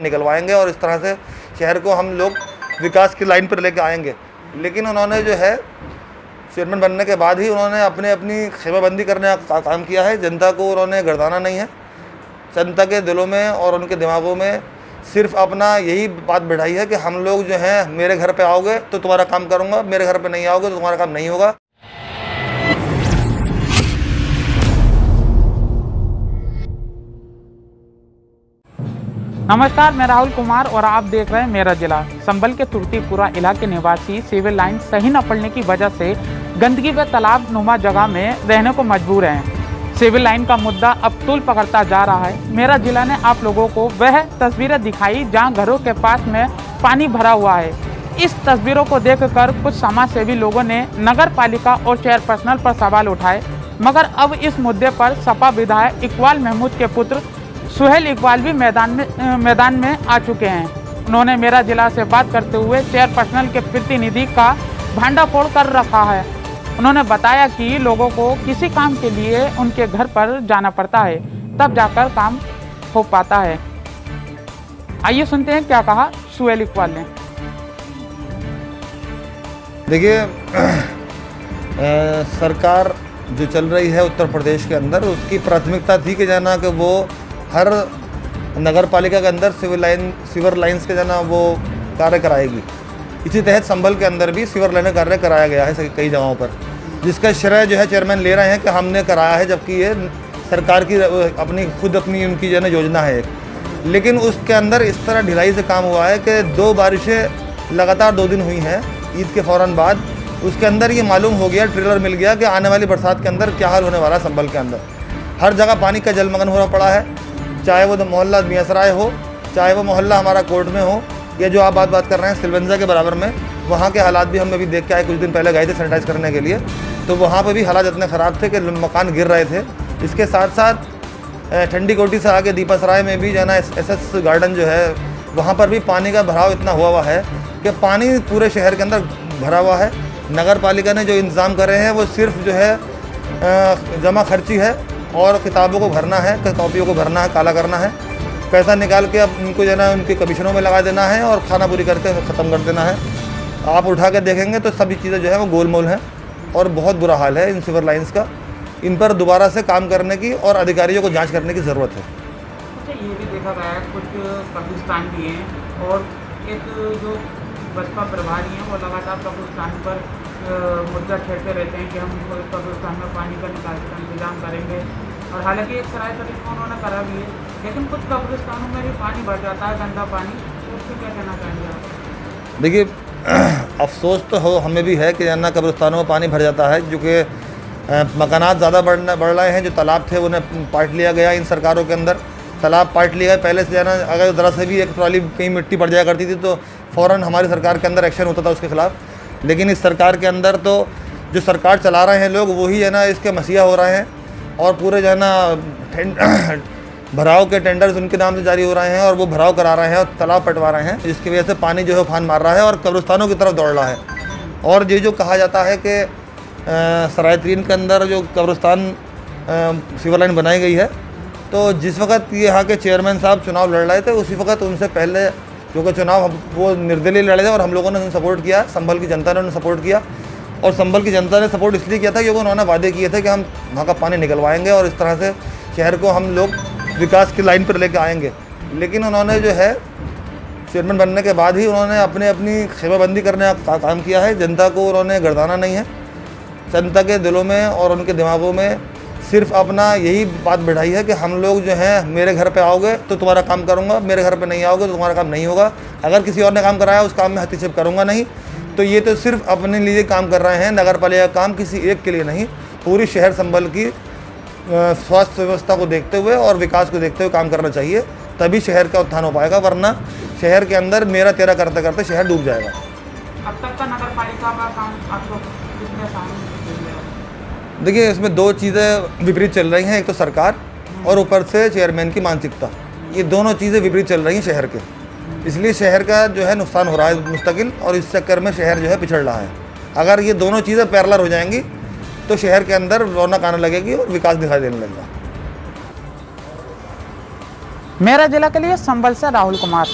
निकलवाएंगे और इस तरह से शहर को हम लोग विकास की लाइन पर लेके आएंगे। लेकिन उन्होंने जो है चेयरमैन बनने के बाद ही उन्होंने अपनी खेमाबंदी करने का काम किया है। जनता को उन्होंने गर्दाना नहीं है। जनता के दिलों में और उनके दिमागों में सिर्फ अपना यही बात बढ़ाई है कि हम लोग जो हैं, मेरे घर पे आओगे तो तुम्हारा काम करूँगा, मेरे घर पे नहीं आओगे तो तुम्हारा काम नहीं होगा। नमस्कार, मैं राहुल कुमार और आप देख रहे हैं मेरा जिला। संभल के तुर्तीपुरा इलाके निवासी सिविल लाइन सही न पड़ने की वजह से गंदगी व तालाब नुमा जगह में रहने को मजबूर हैं। सिविल लाइन का मुद्दा अब तूल पकड़ता जा रहा है। मेरा जिला ने आप लोगों को वह तस्वीरें दिखाई जहां घरों के पास में पानी भरा हुआ है। इस तस्वीरों को देखकर कुछ समाज सेवी लोगों ने नगर पालिका और चेयरपर्सन पर सवाल उठाए, मगर अब इस मुद्दे पर सपा विधायक इकबाल महमूद के पुत्र सुहेल इकबाल भी मैदान में आ चुके हैं। उन्होंने मेरा जिला से बात करते हुए चेयरपर्सन के प्रतिनिधि का भांडाफोड़ कर रखा है। उन्होंने बताया कि लोगों को किसी काम के लिए उनके घर पर जाना पड़ता है, तब जाकर काम हो पाता है। आइए सुनते हैं क्या कहा सुहेल इकबाल ने। देखिए, सरकार जो चल रही है उत्तर प्रदेश के अंदर, उसकी प्राथमिकता थी कि जाना कि वो हर नगर पालिका के अंदर सीवर लाइन्स के जाना वो कार्य कराएगी। इसी तहत संभल के अंदर भी सीवर लाइन कार्य कराया गया है कई जगहों पर, जिसका श्रेय जो है चेयरमैन ले रहे हैं कि हमने कराया है, जबकि ये सरकार की अपनी उनकी जो है योजना है। लेकिन उसके अंदर इस तरह ढिलाई से काम हुआ है कि 2 बारिशें लगातार 2 दिन हुई हैं ईद के फ़ौरन बाद। उसके अंदर ये मालूम हो गया, ट्रेलर मिल गया कि आने वाली बरसात के अंदर क्या हाल होने वाला है। संभल के अंदर हर जगह पानी का जलमग्न होना पड़ा है, चाहे वो मोहल्ला मियासराय हो, चाहे वो मोहल्ला हमारा कोर्ट में हो, या जो आप बात कर रहे हैं सिलवंजा के बराबर में, वहाँ के हालात भी हम अभी देख के आए। कुछ दिन पहले गए थे सैनिटाइज करने के लिए, तो वहाँ पे भी हालात इतने ख़राब थे कि मकान गिर रहे थे। इसके साथ साथ ठंडी कोटी से आगे दीपासराय में भी जाना एसएस गार्डन जो है, वहाँ पर भी पानी का भराव इतना हुआ है कि पानी पूरे शहर के अंदर भरा हुआ है। नगर पालिका ने जो इंतज़ाम करे हैं वो सिर्फ जो है जमा खर्ची है और किताबों को भरना है, कॉपियों को भरना है, काला करना है, पैसा निकाल के अब उनको जो है ना उनके कमीशनों में लगा देना है और खाना पूरी करके ख़त्म कर देना है। आप उठा के देखेंगे तो सभी चीज़ें जो है वो गोलमोल हैं और बहुत बुरा हाल है इन सीवर लाइन्स का। इन पर दोबारा से काम करने की और अधिकारियों को जांच करने की ज़रूरत है। अच्छा, ये भी देखा गया है कुछ कब्रिस्तान भी हैं और एक जो बसपा प्रभारी हैं वो लगातार कब्रिस्तान पर मुद्दा छेड़ते रहते हैं कि हम कब्रिस्तान में पानी का निकासी का इंतजाम करेंगे। और हालांकि एक सराय शरीफ में उन्होंने करा भी है, लेकिन कुछ कब्रिस्तानों में भी पानी भर जाता है, गंदा पानी। तो उसको क्या कहना चाहेंगे आप? देखिए, अफसोस तो हो हमें भी है कि जाना कब्रिस्तानों में पानी भर जाता है, क्योंकि मकानात ज़्यादा बढ़ रहे हैं। जो तालाब थे उन्हें पाट लिया गया इन सरकारों के अंदर, तालाब पाट लिया गया। पहले से जाना अगर ज़रा से भी एक ट्रॉली कहीं मिट्टी पड़ जाया करती थी तो फ़ौरन हमारी सरकार के अंदर एक्शन होता था उसके ख़िलाफ़। लेकिन इस सरकार के अंदर तो जो सरकार चला रहे हैं लोग, वही है ना इसके मसीहा हो रहे हैं और पूरे जो है ना भराव के टेंडर्स उनके नाम से जारी हो रहे हैं और वो भराव करा रहे हैं और तालाब पटवा रहे हैं, जिसकी वजह से पानी जो है उफान मार रहा है और कब्रिस्तानों की तरफ दौड़ रहा है। और ये जो कहा जाता है कि सराय 3 के अंदर जो कब्रिस्तान सीवर लाइन बनाई गई है, तो जिस वक्त यहाँ के चेयरमैन साहब चुनाव लड़ रहे थे, उसी वक्त उनसे पहले जो कि चुनाव वो निर्दलीय लड़े थे और हम लोगों ने उन्हें सपोर्ट किया, संभल की जनता ने उन्हें सपोर्ट किया। और संभल की जनता ने सपोर्ट इसलिए किया था क्योंकि उन्होंने वादे किए थे कि हम वहाँ का पानी निकलवाएंगे और इस तरह से शहर को हम लोग विकास की लाइन पर लेके आएंगे। लेकिन उन्होंने जो है चेयरमैन बनने के बाद ही उन्होंने अपनी खेमाबंदी करने का काम किया है। जनता को उन्होंने गर्दाना नहीं है। जनता के दिलों में और उनके दिमागों में सिर्फ अपना यही बात बढ़ाई है कि हम लोग जो हैं, मेरे घर पे आओगे तो तुम्हारा काम करूँगा, मेरे घर पे नहीं आओगे तो तुम्हारा काम नहीं होगा। अगर किसी और ने काम कराया उस काम में हस्तक्षेप करूँगा नहीं। तो ये तो सिर्फ अपने लिए काम कर रहे हैं। नगर पालिका का काम किसी एक के लिए नहीं, पूरी शहर संभल की स्वास्थ्य व्यवस्था को देखते हुए और विकास को देखते हुए काम करना चाहिए, तभी शहर का उत्थान हो पाएगा। वरना शहर के अंदर मेरा तेरा करते करते शहर डूब जाएगा। अब तक का नगर पालिका का काम आपको कितने साल? देखिए, इसमें 2 चीज़ें विपरीत चल रही हैं। एक तो सरकार और ऊपर से चेयरमैन की मानसिकता, ये दोनों चीज़ें विपरीत चल रही हैं शहर के। इसलिए शहर का जो है नुकसान हो रहा है मुस्तकिल, और इस चक्कर में शहर जो है पिछड़ रहा है। अगर ये दोनों चीज़ें पैरेलल हो जाएंगी तो शहर के अंदर रौनक आने लगेगी और विकास दिखाई देने लगेगा। मेरा जिला के लिए संबल से राहुल कुमार।